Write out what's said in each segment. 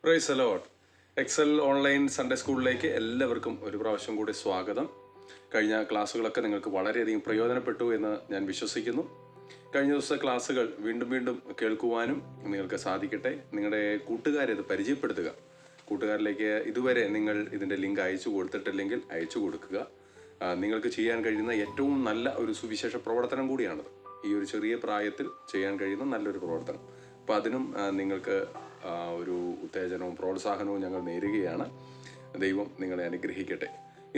Price the Lord. Excel online Sunday സ്കൂളിലേക്ക് എല്ലാവർക്കും ഒരു പ്രാവശ്യം കൂടി സ്വാഗതം. കഴിഞ്ഞ ക്ലാസ്സുകളൊക്കെ നിങ്ങൾക്ക് വളരെയധികം പ്രയോജനപ്പെട്ടു എന്ന് ഞാൻ വിശ്വസിക്കുന്നു. കഴിഞ്ഞ ദിവസത്തെ ക്ലാസ്സുകൾ വീണ്ടും വീണ്ടും കേൾക്കുവാനും നിങ്ങൾക്ക് സാധിക്കട്ടെ. നിങ്ങളുടെ കൂട്ടുകാരെ ഇത് പരിചയപ്പെടുത്തുക. കൂട്ടുകാരിലേക്ക് ഇതുവരെ നിങ്ങൾ ഇതിൻ്റെ ലിങ്ക് അയച്ചു കൊടുത്തിട്ടില്ലെങ്കിൽ അയച്ചു കൊടുക്കുക. നിങ്ങൾക്ക് ചെയ്യാൻ കഴിയുന്ന ഏറ്റവും നല്ല ഒരു സുവിശേഷ പ്രവർത്തനം കൂടിയാണത്. ഈ ഒരു ചെറിയ പ്രായത്തിൽ ചെയ്യാൻ കഴിയുന്ന നല്ലൊരു പ്രവർത്തനം. അപ്പോൾ അതിനും നിങ്ങൾക്ക് ഒരു ഉത്തേജനവും പ്രോത്സാഹനവും ഞങ്ങൾ നേരുകയാണ്. ദൈവം നിങ്ങളെ അനുഗ്രഹിക്കട്ടെ.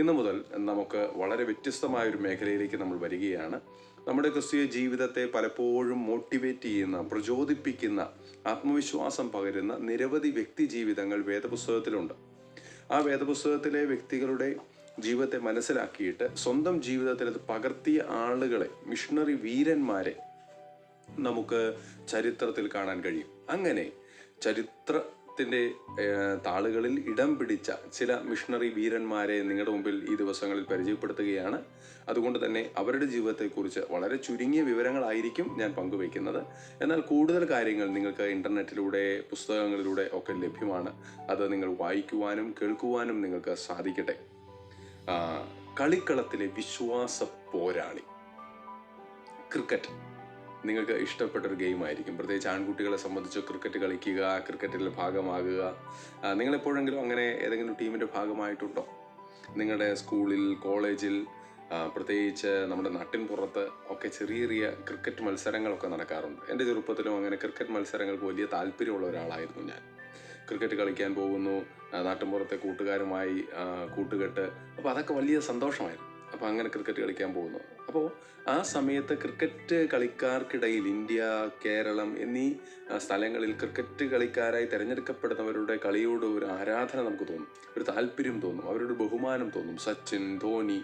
ഇന്നു മുതൽ നമുക്ക് വളരെ വ്യത്യസ്തമായ ഒരു മേഖലയിലേക്ക് നമ്മൾ വരികയാണ്. നമ്മുടെ ക്രിസ്തീയ ജീവിതത്തെ പലപ്പോഴും മോട്ടിവേറ്റ് ചെയ്യുന്ന, പ്രചോദിപ്പിക്കുന്ന, ആത്മവിശ്വാസം പകരുന്ന നിരവധി വ്യക്തി ജീവിതങ്ങൾ വേദപുസ്തകത്തിലുണ്ട്. ആ വേദപുസ്തകത്തിലെ വ്യക്തികളുടെ ജീവിതത്തെ മനസ്സിലാക്കിയിട്ട് സ്വന്തം ജീവിതത്തിൽ അത് പകർത്തിയ ആളുകളെ, മിഷണറി വീരന്മാരെ നമുക്ക് ചരിത്രത്തിൽ കാണാൻ കഴിയും. അങ്ങനെ ചരിത്രത്തിൻ്റെ താളുകളിൽ ഇടം പിടിച്ച ചില മിഷണറി വീരന്മാരെ നിങ്ങളുടെ മുമ്പിൽ ഈ ദിവസങ്ങളിൽ പരിചയപ്പെടുത്തുകയാണ്. അതുകൊണ്ട് തന്നെ അവരുടെ ജീവിതത്തെക്കുറിച്ച് വളരെ ചുരുങ്ങിയ വിവരങ്ങളായിരിക്കും ഞാൻ പങ്കുവയ്ക്കുന്നത്. എന്നാൽ കൂടുതൽ കാര്യങ്ങൾ നിങ്ങൾക്ക് ഇൻ്റർനെറ്റിലൂടെ, പുസ്തകങ്ങളിലൂടെ ഒക്കെ ലഭ്യമാണ്. അത് നിങ്ങൾ വായിക്കുവാനും കേൾക്കുവാനും നിങ്ങൾക്ക് സാധിക്കട്ടെ. കളിക്കളത്തിലെ വിശ്വാസ പോരാളി. ക്രിക്കറ്റ് നിങ്ങൾക്ക് ഇഷ്ടപ്പെട്ടൊരു ഗെയിമായിരിക്കും. പ്രത്യേകിച്ച് ആൺകുട്ടികളെ സംബന്ധിച്ച് ക്രിക്കറ്റ് കളിക്കുക, ക്രിക്കറ്റിൽ ഭാഗമാകുക. നിങ്ങളെപ്പോഴെങ്കിലും അങ്ങനെ ഏതെങ്കിലും ടീമിൻ്റെ ഭാഗമായിട്ടുണ്ടോ? നിങ്ങളുടെ സ്കൂളിൽ, കോളേജിൽ, പ്രത്യേകിച്ച് നമ്മുടെ നാട്ടിൻ പുറത്ത് ഒക്കെ ചെറിയ ചെറിയ ക്രിക്കറ്റ് മത്സരങ്ങളൊക്കെ നടക്കാറുണ്ട്. എൻ്റെ ചെറുപ്പത്തിലും അങ്ങനെ ക്രിക്കറ്റ് മത്സരങ്ങൾക്ക് വലിയ താല്പര്യമുള്ള ഒരാളായിരുന്നു ഞാൻ. ക്രിക്കറ്റ് കളിക്കാൻ പോകുന്നു, നാട്ടിൻപുറത്തെ കൂട്ടുകാരുമായി കൂട്ടുകെട്ട്, അപ്പോൾ അതൊക്കെ വലിയ സന്തോഷമായിരുന്നു. അപ്പോൾ അങ്ങനെ ക്രിക്കറ്റ് കളിക്കാൻ പോകുന്നു. അപ്പോൾ ആ സമയത്ത് ക്രിക്കറ്റ് കളിക്കാർക്കിടയിൽ ഇന്ത്യ, കേരളം എന്നീ സ്ഥലങ്ങളിൽ ക്രിക്കറ്റ് കളിക്കാരായി തിരഞ്ഞെടുക്കപ്പെടുന്നവരുടെ കളിയോട് ഒരു ആരാധന നമുക്ക് തോന്നും, ഒരു താല്പര്യം തോന്നും, അവരുടെ ബഹുമാനം തോന്നും. സച്ചിൻ, ധോനി,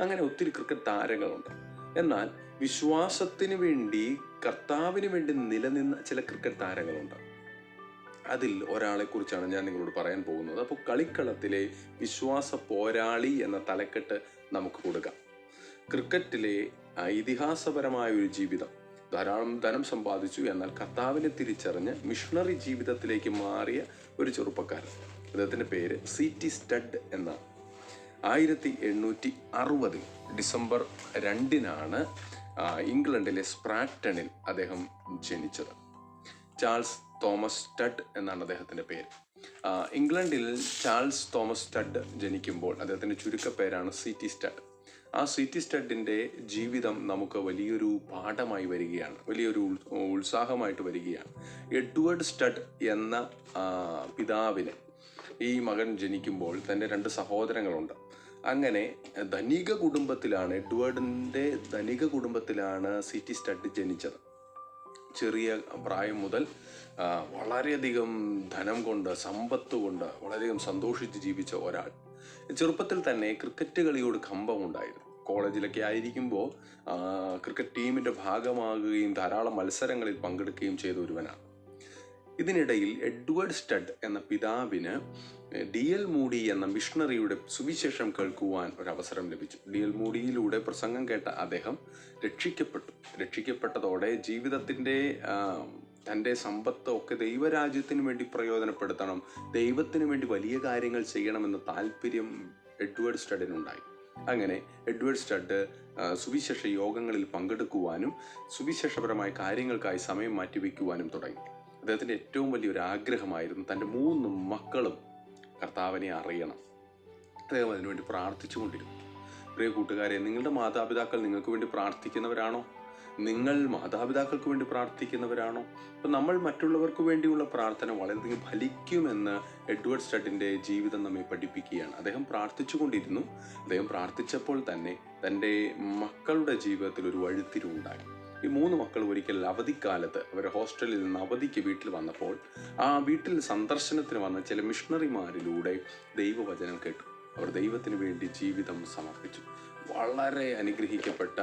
അങ്ങനെ ഒത്തിരി ക്രിക്കറ്റ് താരങ്ങളുണ്ട്. എന്നാൽ വിശ്വാസത്തിന് വേണ്ടി, കർത്താവിന് വേണ്ടി നിലനിന്ന ചില ക്രിക്കറ്റ് താരങ്ങളുണ്ട്. അതിൽ ഒരാളെ കുറിച്ചാണ് ഞാൻ നിങ്ങളോട് പറയാൻ പോകുന്നത്. അപ്പോൾ കളിക്കളത്തിലെ വിശ്വാസ പോരാളി എന്ന തലക്കെട്ട് നമുക്ക് കൊടുക്കാം. ക്രിക്കറ്റിലെ ഇതിഹാസപരമായ ഒരു ജീവിതം, ധാരാളം ധനം സമ്പാദിച്ചു, എന്നാൽ കർത്താവിനെ തിരിച്ചറിഞ്ഞ് മിഷണറി ജീവിതത്തിലേക്ക് മാറിയ ഒരു ചെറുപ്പക്കാരൻ. അദ്ദേഹത്തിൻ്റെ പേര് CT സ്റ്റഡ് എന്നാണ്. 1860 ഡിസംബർ 2 ഇംഗ്ലണ്ടിലെ സ്പ്രാക്ടണിൽ അദ്ദേഹം ജനിച്ചത്. ചാൾസ് തോമസ് സ്റ്റഡ് എന്നാണ് അദ്ദേഹത്തിൻ്റെ പേര്. ഇംഗ്ലണ്ടിൽ ചാൾസ് തോമസ് സ്റ്റഡ് ജനിക്കുമ്പോൾ അദ്ദേഹത്തിൻ്റെ ചുരുക്കപ്പേരാണ് CT സ്റ്റഡ്. ആ CT സ്റ്റഡിൻ്റെ ജീവിതം നമുക്ക് വലിയൊരു പാഠമായി വരികയാണ്, വലിയൊരു ഉത്സാഹമായിട്ട് വരികയാണ്. എഡ്വേർഡ് സ്റ്റഡ് എന്ന പിതാവിന് ഈ മകൻ ജനിക്കുമ്പോൾ തൻ്റെ 2 സഹോദരങ്ങളുണ്ട്. അങ്ങനെ ധനിക കുടുംബത്തിലാണ്, എഡ്വേർഡിൻ്റെ ധനിക കുടുംബത്തിലാണ് CT സ്റ്റഡ് ജനിച്ചത്. ചെറിയ പ്രായം മുതൽ വളരെയധികം ധനം കൊണ്ട്, സമ്പത്ത് കൊണ്ട് വളരെയധികം സന്തോഷിച്ച് ജീവിച്ച ഒരാൾ. ചെറുപ്പത്തിൽ തന്നെ ക്രിക്കറ്റ് കളിയോട് കമ്പമുണ്ടായിരുന്നു. കോളേജിലൊക്കെ ആയിരിക്കുമ്പോൾ ക്രിക്കറ്റ് ടീമിൻ്റെ ഭാഗമാകുകയും ധാരാളം മത്സരങ്ങളിൽ പങ്കെടുക്കുകയും ചെയ്ത ഒരുവനാണ്. ഇതിനിടയിൽ എഡ്വേർഡ് സ്റ്റഡ് എന്ന പിതാവിന് D.L. മൂഡി എന്ന മിഷണറിയുടെ സുവിശേഷം കേൾക്കുവാൻ ഒരവസരം ലഭിച്ചു. D.L. മൂഡിയിലൂടെ പ്രസംഗം കേട്ട അദ്ദേഹം രക്ഷിക്കപ്പെട്ടതോടെ ജീവിതത്തിൻ്റെ തൻ്റെ സമ്പത്ത് ഒക്കെ ദൈവരാജ്യത്തിന് വേണ്ടി പ്രയോജനപ്പെടുത്തണം, ദൈവത്തിന് വേണ്ടി വലിയ കാര്യങ്ങൾ ചെയ്യണമെന്ന താല്പര്യം എഡ്വേർഡ് സ്റ്റഡിനുണ്ടായി. അങ്ങനെ എഡ്വേർഡ് സ്റ്റഡ് സുവിശേഷ യോഗങ്ങളിൽ പങ്കെടുക്കുവാനും സുവിശേഷപരമായ കാര്യങ്ങൾക്കായി സമയം മാറ്റിവെക്കുവാനും തുടങ്ങി. അദ്ദേഹത്തിൻ്റെ ഏറ്റവും വലിയൊരു ആഗ്രഹമായിരുന്നു തൻ്റെ 3 മക്കളും കർത്താവിനെ അറിയണം. അദ്ദേഹം അതിനുവേണ്ടി പ്രാർത്ഥിച്ചുകൊണ്ടിരുന്നു. പ്രിയ കൂട്ടുകാരെ, നിങ്ങളുടെ മാതാപിതാക്കൾ നിങ്ങൾക്ക് വേണ്ടി പ്രാർത്ഥിക്കുന്നവരാണോ? നിങ്ങൾ മാതാപിതാക്കൾക്ക് വേണ്ടി പ്രാർത്ഥിക്കുന്നവരാണോ? അപ്പം നമ്മൾ മറ്റുള്ളവർക്ക് വേണ്ടിയുള്ള പ്രാർത്ഥന വളരെയധികം ഫലിക്കുമെന്ന് എഡ്വേർഡ് സ്റ്റഡിൻ്റെ ജീവിതം നമ്മെ പഠിപ്പിക്കുകയാണ്. അദ്ദേഹം പ്രാർത്ഥിച്ചുകൊണ്ടിരുന്നു. അദ്ദേഹം പ്രാർത്ഥിച്ചപ്പോൾ തന്നെ തൻ്റെ മക്കളുടെ ജീവിതത്തിൽ ഒരു വഴിത്തിരിവുണ്ടായി. ഈ 3 മക്കൾ ഒരിക്കൽ അവധിക്കാലത്ത് അവർ ഹോസ്റ്റലിൽ നിന്ന് അവധിക്ക് വീട്ടിൽ വന്നപ്പോൾ ആ വീട്ടിൽ സന്ദർശനത്തിന് വന്ന ചില മിഷണറിമാരിലൂടെ ദൈവവചനം കേട്ടു. അവർ ദൈവത്തിന് വേണ്ടി ജീവിതം സമർപ്പിച്ചു. വളരെ അനുഗ്രഹിക്കപ്പെട്ട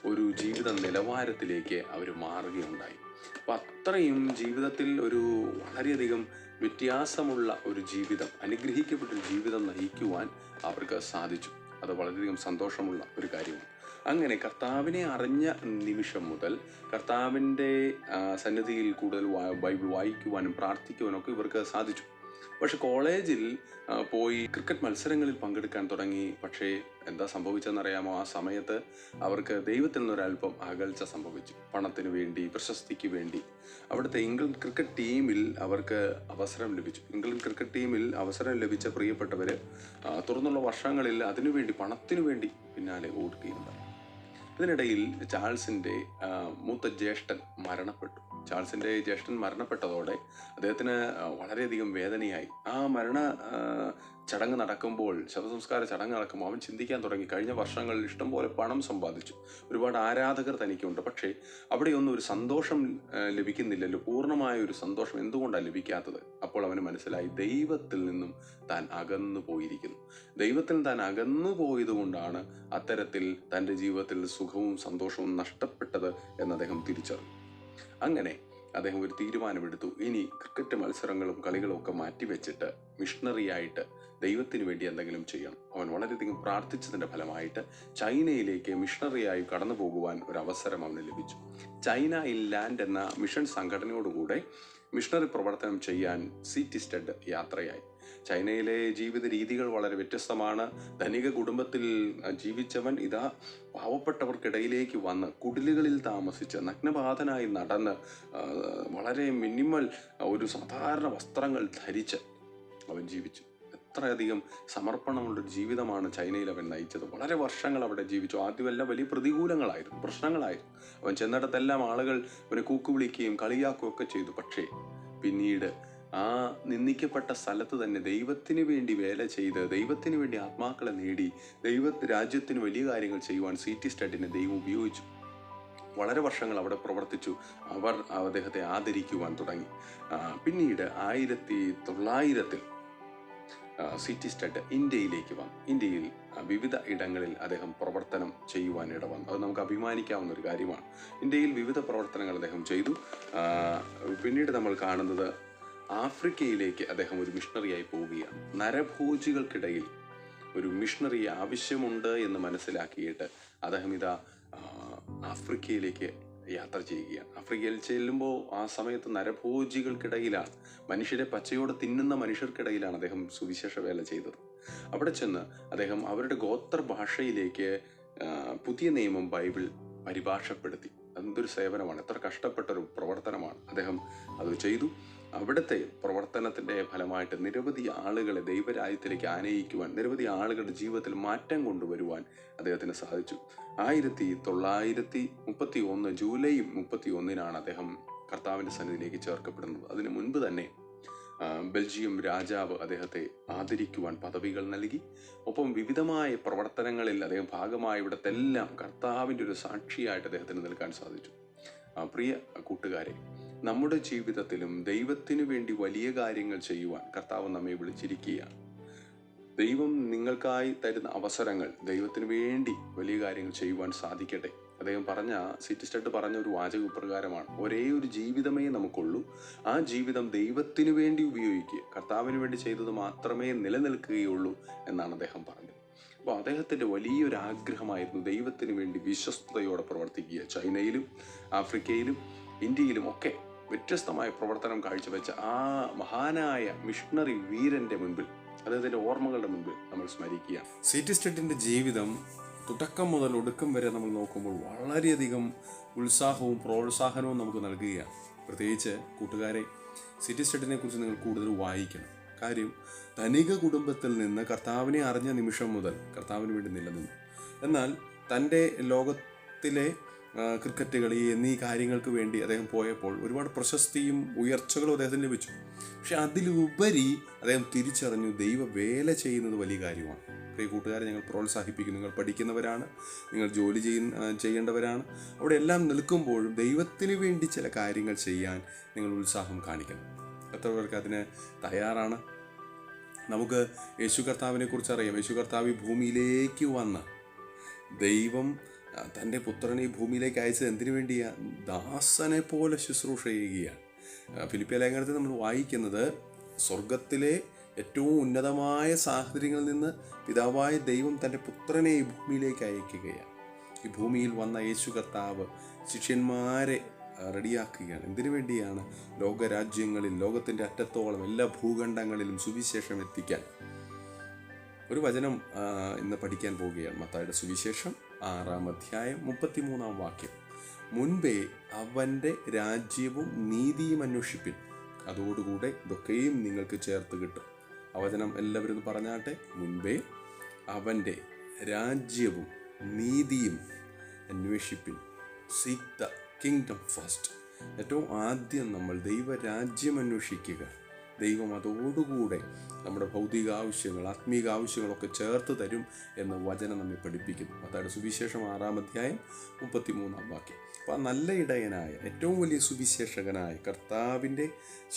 ഒരു ജീവിത നിലവാരത്തിലേക്ക് അവർ മാറുകയുണ്ടായി. അപ്പം അത്രയും ജീവിതത്തിൽ ഒരു വളരെയധികം വ്യത്യാസമുള്ള ഒരു ജീവിതം, അനുഗ്രഹിക്കപ്പെട്ടൊരു ജീവിതം നയിക്കുവാൻ അവർക്ക് സാധിച്ചു. അത് വളരെയധികം സന്തോഷമുള്ള ഒരു കാര്യമാണ്. അങ്ങനെ കർത്താവിനെ അറിഞ്ഞ നിമിഷം മുതൽ കർത്താവിൻ്റെ സന്നിധിയിൽ കൂടുതൽ ബൈബിൾ വായിക്കുവാനും പ്രാർത്ഥിക്കുവാനും ഒക്കെ ഇവർക്ക് സാധിച്ചു. പക്ഷെ കോളേജിൽ പോയി ക്രിക്കറ്റ് മത്സരങ്ങളിൽ പങ്കെടുക്കാൻ തുടങ്ങി. പക്ഷേ എന്താ സംഭവിച്ചെന്നറിയാമോ? ആ സമയത്ത് അവർക്ക് ദൈവത്തിൽ നിന്നൊരല്പം അകൽച്ച സംഭവിച്ചു. പണത്തിന് വേണ്ടി, പ്രശസ്തിക്ക് വേണ്ടി. അവിടുത്തെ ഇംഗ്ലണ്ട് ക്രിക്കറ്റ് ടീമിൽ അവർക്ക് അവസരം ലഭിച്ചു. ഇംഗ്ലണ്ട് ക്രിക്കറ്റ് ടീമിൽ അവസരം ലഭിച്ച പ്രിയപ്പെട്ടവർ തുടർന്നുള്ള വർഷങ്ങളിൽ അതിനുവേണ്ടി, പണത്തിനു വേണ്ടി പിന്നാലെ ഓടുകയുണ്ടായി. ഇതിനിടയിൽ ചാൾസിൻ്റെ മൂത്ത ജ്യേഷ്ഠൻ മരണപ്പെട്ടു. ചാൾസിൻ്റെ ജ്യേഷ്ഠൻ മരണപ്പെട്ടതോടെ അദ്ദേഹത്തിന് വളരെയധികം വേദനയായി. ആ മരണ ചടങ്ങ് നടക്കുമ്പോൾ, ശവസംസ്കാര ചടങ്ങ് നടക്കുമ്പോൾ അവൻ ചിന്തിക്കാൻ തുടങ്ങി. കഴിഞ്ഞ വർഷങ്ങളിൽ ഇഷ്ടംപോലെ പണം സമ്പാദിച്ചു, ഒരുപാട് ആരാധകർ തനിക്കുണ്ട്, പക്ഷേ അവിടെയൊന്നും ഒരു സന്തോഷം ലഭിക്കുന്നില്ലല്ലോ. പൂർണ്ണമായ ഒരു സന്തോഷം എന്തുകൊണ്ടാണ് ലഭിക്കാത്തത്? അപ്പോൾ അവന് മനസ്സിലായി, ദൈവത്തിൽ നിന്നും താൻ അകന്നു പോയിരിക്കുന്നു. ദൈവത്തിൽ താൻ അകന്നു പോയതുകൊണ്ടാണ് അത്തരത്തിൽ തൻ്റെ ജീവിതത്തിൽ സുഖവും സന്തോഷവും നഷ്ടപ്പെട്ടത് എന്ന് അദ്ദേഹം തിരിച്ചറിഞ്ഞു. അങ്ങനെ അദ്ദേഹം ഒരു തീരുമാനമെടുത്തു. ഇനി ക്രിക്കറ്റ് മത്സരങ്ങളും കളികളും ഒക്കെ മാറ്റിവെച്ചിട്ട് മിഷണറിയായിട്ട് ദൈവത്തിന് വേണ്ടി എന്തെങ്കിലും ചെയ്യണം. അവൻ വളരെയധികം പ്രാർത്ഥിച്ചതിൻ്റെ ഫലമായിട്ട് ചൈനയിലേക്ക് മിഷണറിയായി കടന്നു പോകുവാൻ ഒരു അവസരം അവന് ലഭിച്ചു. ചൈന ഇൻ ലാൻഡ് എന്ന മിഷൻ സംഘടനയോടുകൂടെ മിഷണറി പ്രവർത്തനം ചെയ്യാൻ സി.ടി. സ്റ്റഡ് യാത്രയായി. ചൈനയിലെ ജീവിത രീതികൾ വളരെ വ്യത്യസ്തമാണ്. ധനിക കുടുംബത്തിൽ ജീവിച്ചവൻ ഇതാ പാവപ്പെട്ടവർക്കിടയിലേക്ക് വന്ന് കുടിലുകളിൽ താമസിച്ച് നഗ്നപാതനായി നടന്ന് വളരെ മിനിമൽ ഒരു സാധാരണ വസ്ത്രങ്ങൾ ധരിച്ച് അവൻ ജീവിച്ചു. എത്രയധികം സമർപ്പണമുള്ളൊരു ജീവിതമാണ് ചൈനയിൽ അവൻ നയിച്ചത്. വളരെ വർഷങ്ങൾ അവിടെ ജീവിച്ചു. ആദ്യമെല്ലാം വലിയ പ്രതികൂലങ്ങളായിരുന്നു, പ്രശ്നങ്ങളായിരുന്നു. അവൻ ചെന്നിടത്തെല്ലാം ആളുകൾ അവനെ കൂക്കുവിളിക്കുകയും കളിയാക്കുകയും ഒക്കെ ചെയ്തു. പക്ഷേ പിന്നീട് ആ നിന്ദിക്കപ്പെട്ട സ്ഥലത്ത് തന്നെ ദൈവത്തിന് വേണ്ടി വേല ചെയ്ത്, ദൈവത്തിന് വേണ്ടി ആത്മാക്കളെ നേടി, രാജ്യത്തിന് വലിയ കാര്യങ്ങൾ ചെയ്യുവാൻ സി.ടി. സ്റ്റഡിനെ ദൈവം ഉപയോഗിച്ചു. വളരെ വർഷങ്ങൾ അവിടെ പ്രവർത്തിച്ചു. അവർ അദ്ദേഹത്തെ ആദരിക്കുവാൻ തുടങ്ങി. പിന്നീട് 1900 സി.ടി. സ്റ്റഡ് ഇന്ത്യയിലേക്ക് വന്നു. ഇന്ത്യയിൽ വിവിധ ഇടങ്ങളിൽ അദ്ദേഹം പ്രവർത്തനം ചെയ്യുവാൻ ഇടവന്നു. അത് നമുക്ക് അഭിമാനിക്കാവുന്ന ഒരു കാര്യമാണ്. ഇന്ത്യയിൽ വിവിധ പ്രവർത്തനങ്ങൾ അദ്ദേഹം ചെയ്തു. പിന്നീട് നമ്മൾ കാണുന്നത് ആഫ്രിക്കയിലേക്ക് അദ്ദേഹം ഒരു മിഷണറിയായി പോവുകയാണ്. നരഭോജികൾക്കിടയിൽ ഒരു മിഷണറി ആവശ്യമുണ്ട് എന്ന് മനസ്സിലാക്കിയിട്ട് അദ്ദേഹം ഇതാ ആഫ്രിക്കയിലേക്ക് യാത്ര ചെയ്യുകയാണ്. ആഫ്രിക്കയിൽ ചെല്ലുമ്പോൾ ആ സമയത്ത് നരഭോജികൾക്കിടയിലാണ്, മനുഷ്യരെ പച്ചയോടെ തിന്നുന്ന മനുഷ്യർക്കിടയിലാണ് അദ്ദേഹം സുവിശേഷ വേല ചെയ്തത്. അവിടെ ചെന്ന് അദ്ദേഹം അവരുടെ ഗോത്ര ഭാഷയിലേക്ക് പുതിയ നിയമം ബൈബിൾ പരിഭാഷപ്പെടുത്തി. അതൊരു സേവനമാണ്, എത്ര കഷ്ടപ്പെട്ടൊരു പ്രവർത്തനമാണ്. അദ്ദേഹം അത് ചെയ്തു. അവിടുത്തെ പ്രവർത്തനത്തിൻ്റെ ഫലമായിട്ട് നിരവധി ആളുകളെ ദൈവരാജ്യത്തിലേക്ക് ആനയിക്കുവാൻ, നിരവധി ആളുകളുടെ ജീവിതത്തിൽ മാറ്റം കൊണ്ടുവരുവാൻ അദ്ദേഹത്തിന് സാധിച്ചു. 1931 ജൂലൈ 31 അദ്ദേഹം കർത്താവിൻ്റെ സന്നിധിയിലേക്ക് ചേർക്കപ്പെടുന്നത്. അതിനു മുൻപ് തന്നെ ബെൽജിയം രാജാവ് അദ്ദേഹത്തെ ആദരിക്കുവാൻ പദവികൾ നൽകി. ഒപ്പം വിവിധമായ പ്രവർത്തനങ്ങളിൽ അദ്ദേഹം ഭാഗമായ ഇവിടത്തെല്ലാം കർത്താവിൻ്റെ ഒരു സാക്ഷിയായിട്ട് അദ്ദേഹത്തിന് നിൽക്കാൻ സാധിച്ചു. പ്രിയ കൂട്ടുകാരെ, നമ്മുടെ ജീവിതത്തിലും ദൈവത്തിനു വേണ്ടി വലിയ കാര്യങ്ങൾ ചെയ്യുവാൻ കർത്താവ് നമ്മെ വിളിച്ചിരിക്കുകയാണ്. ദൈവം നിങ്ങൾക്കായി തരുന്ന അവസരങ്ങൾ ദൈവത്തിന് വേണ്ടി വലിയ കാര്യങ്ങൾ ചെയ്യുവാൻ സാധിക്കട്ടെ. അദ്ദേഹം സി.ടി. സ്റ്റഡ് പറഞ്ഞ ഒരു വാചക ഇപ്രകാരമാണ്: ഒരേ ഒരു ജീവിതമേ നമുക്കുള്ളൂ, ആ ജീവിതം ദൈവത്തിന് വേണ്ടി ഉപയോഗിക്കുക, കർത്താവിന് വേണ്ടി ചെയ്തത് മാത്രമേ നിലനിൽക്കുകയുള്ളൂ എന്നാണ് അദ്ദേഹം പറഞ്ഞത്. അപ്പോൾ അദ്ദേഹത്തിൻ്റെ വലിയൊരു ആഗ്രഹമായിരുന്നു ദൈവത്തിന് വേണ്ടി വിശ്വസ്തയോടെ പ്രവർത്തിക്കുക. ചൈനയിലും ആഫ്രിക്കയിലും ഇന്ത്യയിലും ഒക്കെ വ്യത്യസ്തമായ പ്രവർത്തനം കാഴ്ചവെച്ച ആ മഹാനായ മിഷണറി വീരന്റെ മുൻപിൽ, അദ്ദേഹത്തിൻ്റെ ഓർമ്മകളുടെ മുൻപിൽ നമ്മൾ സ്മരിക്കുക. സി.ടി. സ്റ്റഡിൻ്റെ ജീവിതം തുടക്കം മുതൽ ഒടുക്കം വരെ നമ്മൾ നോക്കുമ്പോൾ വളരെയധികം ഉത്സാഹവും പ്രോത്സാഹനവും നമുക്ക് നൽകുകയാണ്. പ്രത്യേകിച്ച് കൂട്ടുകാരെ, സി.ടി. സ്റ്റഡിനെ കുറിച്ച് നിങ്ങൾ കൂടുതൽ വായിക്കണം. കാര്യം, ധനിക കുടുംബത്തിൽ നിന്ന് കർത്താവിനെ അറിഞ്ഞ നിമിഷം മുതൽ കർത്താവിന് വേണ്ടി നിലനിന്നു. എന്നാൽ തൻ്റെ ലോകത്തിലെ ക്രിക്കറ്റ് കളി എന്നീ കാര്യങ്ങൾക്ക് വേണ്ടി അദ്ദേഹം പോയപ്പോൾ ഒരുപാട് പ്രശസ്തിയും ഉയർച്ചകളും അദ്ദേഹത്തിന് ലഭിച്ചു. പക്ഷെ അതിലുപരി അദ്ദേഹം തിരിച്ചറിഞ്ഞു ദൈവ വേല ചെയ്യുന്നത് വലിയ കാര്യമാണ്. പ്രിയ കൂട്ടുകാരെ, ഞങ്ങൾ പ്രോത്സാഹിപ്പിക്കുന്നു. നിങ്ങൾ പഠിക്കുന്നവരാണ്, നിങ്ങൾ ജോലി ചെയ്യേണ്ടവരാണ്. അവിടെ എല്ലാം നിൽക്കുമ്പോഴും ദൈവത്തിന് വേണ്ടി ചില കാര്യങ്ങൾ ചെയ്യാൻ നിങ്ങൾ ഉത്സാഹം കാണിക്കണം. എത്ര പേർക്ക് അതിന് തയ്യാറാണ്? നമുക്ക് യേശു കർത്താവിനെ കുറിച്ച് അറിയാം. യേശു കർത്താവ് ഭൂമിയിലേക്ക് വന്ന് ദൈവം തൻ്റെ പുത്രനെ ഈ ഭൂമിയിലേക്ക് അയച്ചത് എന്തിനു വേണ്ടിയാണ്? ദാസനെ പോലെ ശുശ്രൂഷ ചെയ്യുകയാണ്. ഫിലിപ്പിയ ലേഖനത്തിൽ നമ്മൾ വായിക്കുന്നത്, സ്വർഗത്തിലെ ഏറ്റവും ഉന്നതമായ സാഹചര്യങ്ങളിൽ നിന്ന് പിതാവായ ദൈവം തൻ്റെ പുത്രനെ ഈ ഭൂമിയിലേക്ക് അയക്കുകയാണ്. ഈ ഭൂമിയിൽ വന്ന യേശു കർത്താവ് ശിഷ്യന്മാരെ റെഡിയാക്കുകയാണ്. എന്തിനു വേണ്ടിയാണ്? ലോകരാജ്യങ്ങളിൽ, ലോകത്തിൻ്റെ അറ്റത്തോളം എല്ലാ ഭൂഖണ്ഡങ്ങളിലും സുവിശേഷം എത്തിക്കാൻ. ഒരു വചനം ഇന്ന് പഠിക്കാൻ പോവുകയാണ്. മത്തായിയുടെ സുവിശേഷം 6-ാം അധ്യായം 33-ാം വാക്യം. മുൻപേ അവൻ്റെ രാജ്യവും നീതിയും അന്വേഷിപ്പിൻ, അതോടുകൂടെ ഇതൊക്കെയും നിങ്ങൾക്ക് ചേർത്ത് കിട്ടും. ആ വചനം എല്ലാവരും പറഞ്ഞാട്ടെ. മുൻപേ അവൻ്റെ രാജ്യവും നീതിയും അന്വേഷിപ്പിൻ. Seek the kingdom first. ഏറ്റവും ആദ്യം നമ്മൾ ദൈവരാജ്യം അന്വേഷിക്കുക. ദൈവം അതോടുകൂടെ നമ്മുടെ ഭൗതിക ആവശ്യങ്ങൾ, ആത്മീക ആവശ്യങ്ങളൊക്കെ ചേർത്ത് തരും എന്ന് വചനം നമ്മെ പഠിപ്പിക്കുന്നു. മത്തായിയുടെ സുവിശേഷം 6-ാം അധ്യായം 33-ാം വാക്യം. അപ്പോൾ ആ നല്ല ഇടയനായ, ഏറ്റവും വലിയ സുവിശേഷകനായ കർത്താവിൻ്റെ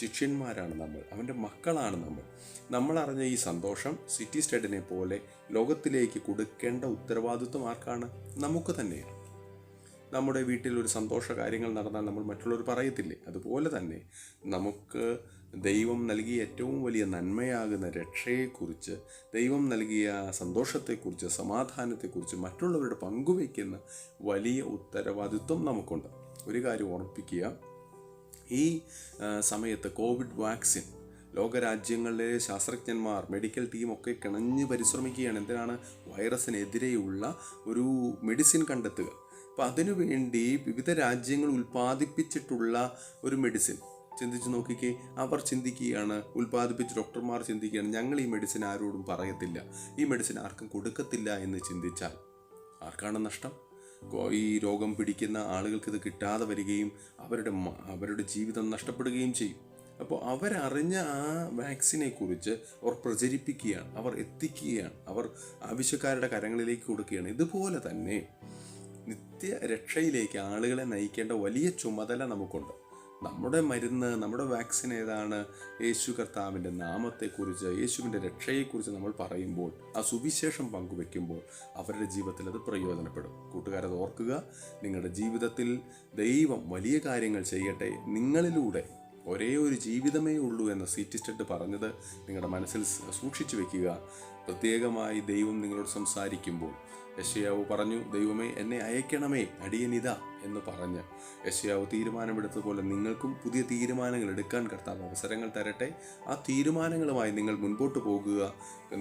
ശിഷ്യന്മാരാണ് നമ്മൾ, അവൻ്റെ മക്കളാണ് നമ്മൾ. നമ്മളറിഞ്ഞ ഈ സന്തോഷം സിറ്റി സ്റ്റഡിനെ പോലെ ലോകത്തിലേക്ക് കൊടുക്കേണ്ട ഉത്തരവാദിത്വം ആർക്കാണ്? നമുക്ക് തന്നെയാണ്. നമ്മുടെ വീട്ടിൽ ഒരു സന്തോഷ കാര്യങ്ങൾ നടന്നാൽ നമ്മൾ മറ്റുള്ളവർ പറയത്തില്ലേ? അതുപോലെ തന്നെ നമുക്ക് ദൈവം നൽകിയ ഏറ്റവും വലിയ നന്മയാകുന്ന രക്ഷയെക്കുറിച്ച്, ദൈവം നൽകിയ സന്തോഷത്തെക്കുറിച്ച്, സമാധാനത്തെക്കുറിച്ച് മറ്റുള്ളവരുടെ പങ്കുവയ്ക്കുന്ന വലിയ ഉത്തരവാദിത്വം നമുക്കുണ്ട്. ഒരു കാര്യം ഓർമ്മിപ്പിക്കുക, ഈ സമയത്ത് കോവിഡ് വാക്സിൻ ലോകരാജ്യങ്ങളിലെ ശാസ്ത്രജ്ഞന്മാർ, മെഡിക്കൽ ടീമൊക്കെ കിണഞ്ഞ് പരിശ്രമിക്കുകയാണ്. എന്തിനാണ്? വൈറസിനെതിരെയുള്ള ഒരു മെഡിസിൻ കണ്ടെത്തുക. അപ്പോൾ അതിനുവേണ്ടി വിവിധ രാജ്യങ്ങൾ ഉൽപ്പാദിപ്പിച്ചിട്ടുള്ള ഒരു മെഡിസിൻ ചിന്തിച്ച് നോക്കിക്കേ. അവർ ചിന്തിക്കുകയാണ്, ഉൽപ്പാദിപ്പിച്ച ഡോക്ടർമാർ ചിന്തിക്കുകയാണ്, ഞങ്ങൾ ഈ മെഡിസിൻ ആരോടും പറയത്തില്ല, ഈ മെഡിസിൻ ആർക്കും കൊടുക്കത്തില്ല എന്ന് ചിന്തിച്ചാൽ ആർക്കാണ് നഷ്ടം? ഈ രോഗം പിടിക്കുന്ന ആളുകൾക്ക് ഇത് കിട്ടാതെ വരികയും അവരുടെ ജീവിതം നഷ്ടപ്പെടുകയും ചെയ്യും. അപ്പോൾ അവരറിഞ്ഞ ആ വാക്സിനെക്കുറിച്ച് അവർ പ്രചരിപ്പിക്കുകയാണ്, അവർ എത്തിക്കുകയാണ്, അവർ ആവശ്യക്കാരുടെ കരങ്ങളിലേക്ക് കൊടുക്കുകയാണ്. ഇതുപോലെ തന്നെ നിത്യരക്ഷയിലേക്ക് ആളുകളെ നയിക്കേണ്ട വലിയ ചുമതല നമുക്കുണ്ട്. നമ്മുടെ മരുന്ന്, നമ്മുടെ വാക്സിൻ ഏതാണ്? യേശു കർത്താവിൻ്റെ നാമത്തെക്കുറിച്ച്, യേശുവിൻ്റെ രക്ഷയെക്കുറിച്ച് നമ്മൾ പറയുമ്പോൾ, ആ സുവിശേഷം പങ്കുവെക്കുമ്പോൾ അവരുടെ ജീവിതത്തിൽ അത് പ്രയോജനപ്പെടും. കൂട്ടുകാരത് ഓർക്കുക. നിങ്ങളുടെ ജീവിതത്തിൽ ദൈവം വലിയ കാര്യങ്ങൾ ചെയ്യട്ടെ. നിങ്ങളിലൂടെ ഒരേ ഒരു ജീവിതമേ ഉള്ളൂ എന്ന സിറ്റി സ്റ്റഡ് പറഞ്ഞത് നിങ്ങളുടെ മനസ്സിൽ സൂക്ഷിച്ചു വെക്കുക. പ്രത്യേകമായി ദൈവം നിങ്ങളോട് സംസാരിക്കുമ്പോൾ യെശയ്യാവ് പറഞ്ഞു, ദൈവമേ എന്നെ അയക്കണമേ, അടിയനിതാ എന്ന് പറഞ്ഞ് യെശയ്യാവ് തീരുമാനമെടുത്തതുപോലെ നിങ്ങൾക്കും പുതിയ തീരുമാനങ്ങൾ എടുക്കാൻ കർത്താവ് അവസരങ്ങൾ തരട്ടെ. ആ തീരുമാനങ്ങളുമായി നിങ്ങൾ മുൻപോട്ട് പോകുക.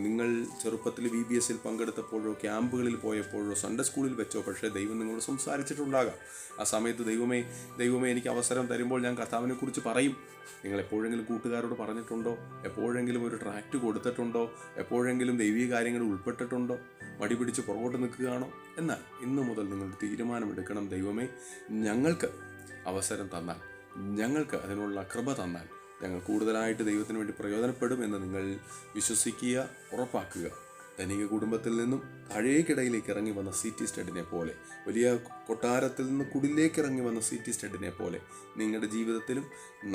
നിങ്ങൾ ചെറുപ്പത്തിൽ VBSൽ പങ്കെടുത്തപ്പോഴോ, ക്യാമ്പുകളിൽ പോയപ്പോഴോ, സൺഡേ സ്കൂളിൽ വെച്ചോ പക്ഷേ ദൈവം നിങ്ങളോട് സംസാരിച്ചിട്ടുണ്ടാകാം. ആ സമയത്ത് ദൈവമേ എനിക്ക് അവസരം തരുമ്പോൾ ഞാൻ കർത്താവിനെ കുറിച്ച് പറയും. നിങ്ങൾ എപ്പോഴെങ്കിലും കൂട്ടുകാരോട് പറഞ്ഞിട്ടുണ്ടോ? എപ്പോഴെങ്കിലും ഒരു ട്രാക്റ്റ് കൊടുത്തിട്ടുണ്ടോ? എപ്പോഴെങ്കിലും ദൈവീയ കാര്യങ്ങൾ ഉൾപ്പെട്ടിട്ടുണ്ടോ? മടി പിടിച്ച് പുറകോട്ട് നിൽക്കുകയാണോ? എന്നാൽ ഇന്നു മുതൽ നിങ്ങൾ തീരുമാനമെടുക്കണം. ദൈവമേ, ഞങ്ങൾക്ക് അവസരം തന്നാൽ, ഞങ്ങൾക്ക് അതിനുള്ള കൃപ തന്നാൽ ഞങ്ങൾ കൂടുതലായിട്ട് ദൈവത്തിന് വേണ്ടി പ്രയോജനപ്പെടും എന്ന് നിങ്ങൾ വിശ്വസിക്കുക, ഉറപ്പാക്കുക. ധനിക കുടുംബത്തിൽ നിന്നും താഴേക്കിടയിലേക്ക് ഇറങ്ങി വന്ന സിറ്റി സ്റ്റഡിനെ പോലെ, വലിയ കൊട്ടാരത്തിൽ നിന്ന് കുടിലേക്ക് ഇറങ്ങി വന്ന സിറ്റി സ്റ്റഡിനെ പോലെ നിങ്ങളുടെ ജീവിതത്തിലും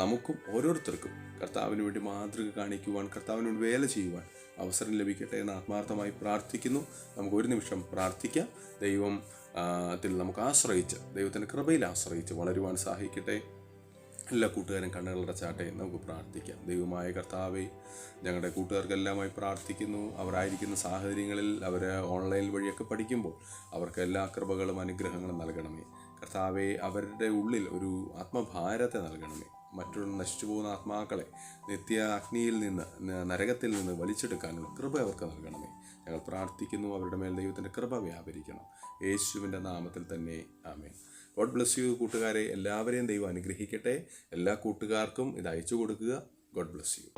നമുക്കും ഓരോരുത്തർക്കും കർത്താവിന് വേണ്ടി മാതൃക കാണിക്കുവാൻ, കർത്താവിന് വേണ്ടി വേല ചെയ്യുവാൻ അവസരം ലഭിക്കട്ടെ എന്ന് ആത്മാർത്ഥമായി പ്രാർത്ഥിക്കുന്നു. നമുക്ക് ഒരു നിമിഷം പ്രാർത്ഥിക്കാം. ദൈവത്തിൽ നമുക്ക് ആശ്രയിച്ച്, ദൈവത്തിൻ്റെ കൃപയിൽ ആശ്രയിച്ച് വളരുവാൻ സഹായിക്കട്ടെ. എല്ലാ കൂട്ടുകാരും കണ്ണുകളടച്ചാട്ടെ. നമുക്ക് പ്രാർത്ഥിക്കാം. ദൈവമായ കർത്താവേ, ഞങ്ങളുടെ കൂട്ടുകാർക്കെല്ലാമായി പ്രാർത്ഥിക്കുന്നു. അവരായിരിക്കുന്ന സാഹചര്യങ്ങളിൽ അവർ ഓൺലൈൻ വഴിയൊക്കെ പഠിക്കുമ്പോൾ അവർക്ക് എല്ലാ കൃപകളും അനുഗ്രഹങ്ങളും നൽകണമേ. കർത്താവെ, അവരുടെ ഉള്ളിൽ ഒരു ആത്മഭാരത്തെ നൽകണമേ. മറ്റുള്ള നശിച്ചു പോകുന്ന ആത്മാക്കളെ നിത്യ അഗ്നിയിൽ നിന്ന്, നരകത്തിൽ നിന്ന് വലിച്ചെടുക്കാനുള്ള കൃപ അവർക്ക് നൽകണമേ. ഞങ്ങൾ പ്രാർത്ഥിക്കുന്നു. അവരുടെ മേൽ ദൈവത്തിൻ്റെ കൃപ വ്യാപരിക്കണം. യേശുവിൻ്റെ നാമത്തിൽ തന്നെ ആമേൻ. ഗോഡ് ബ്ലെസ് യു കൂട്ടുകാരെ. എല്ലാവരെയും ദൈവം അനുഗ്രഹിക്കട്ടെ. എല്ലാ കൂട്ടുകാർക്കും ഇത് അയച്ചു കൊടുക്കുക. God bless you.